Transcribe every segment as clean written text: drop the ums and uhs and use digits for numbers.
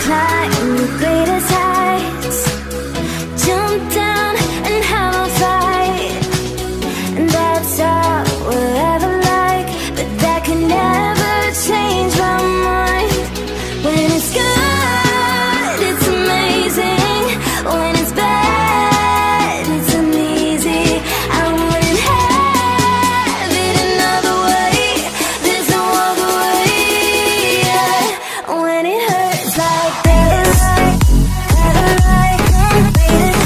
climb the greatest heights, jump down and have a fight, and that's all we'll ever like. But that can never change my mind. When it's good, it's amazing. When it's bad, it's uneasy. I wouldn't have it another way. There's no other way. Yeah. When it hurts like this, ever like, beat it,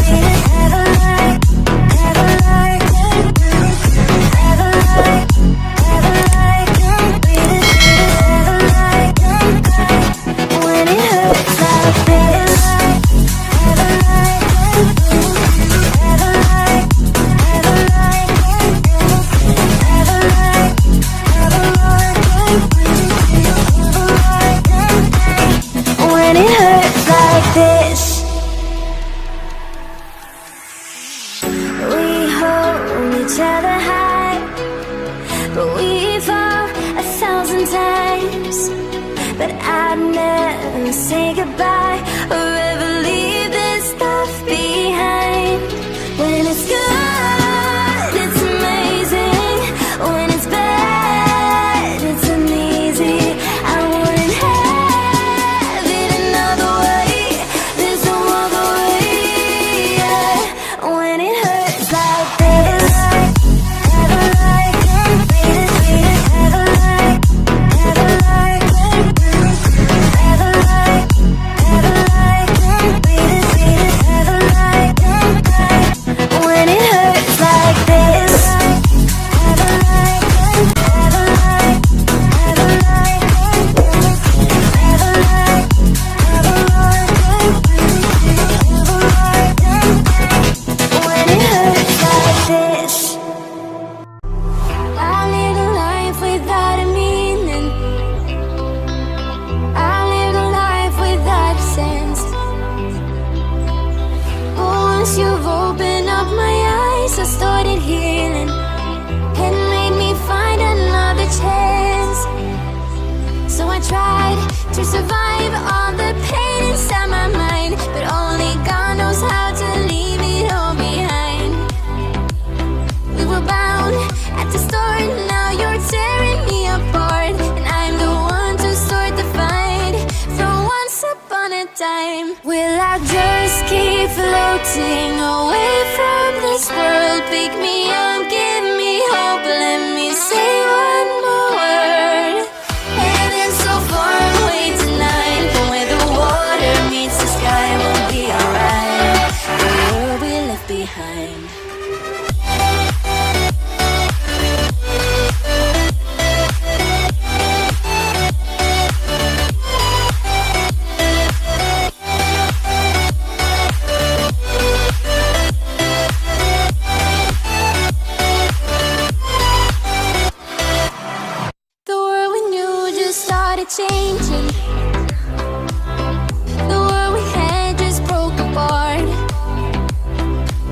ever like, ever like, ever like, ever like, beat it, ever like, when it hurts like this, ever like, ever like, ever like, ever like, ever like, when it hurts like this. We hold each other high, but we fall 1,000 times. But I'd never say goodbye or ever leave this stuff behind. When it's good, it's amazing. When it's bad, it's uneasy. I wouldn't have it another way. There's no other way. Yeah. When it hurts like this, ever like, beat it, ever like, ever like, ever like, ever like, beat it, ever like, when it hurts like this, ever like, ever like, ever like, ever like, ever like, when it hurts like this. I live a life without a meaning. I live a life without a sense. But once you've opened up my eyes, I started healing and made me find another chance. So I tried to survive all the pain inside my mind, but only God knows how to leave it all behind. We were bound at the start, now you're tearing me apart, and I'm the one to start the fight from once upon a time. Will I just keep floating away from this world? Pick me up, give me hope, let me say one more word. Heaven's so far away tonight, but where the water meets the sky, we'll be alright. The world we left behind. The world we knew just started changing. The world we had just broke apart.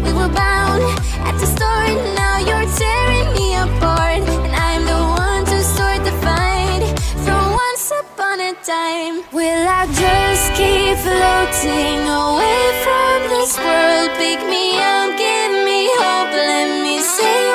We were bound at the start, now you're tearing me apart, and I'm the one to start the fight from once upon a time. Will I just keep floating away from this world? Pick me up, give me hope, let me say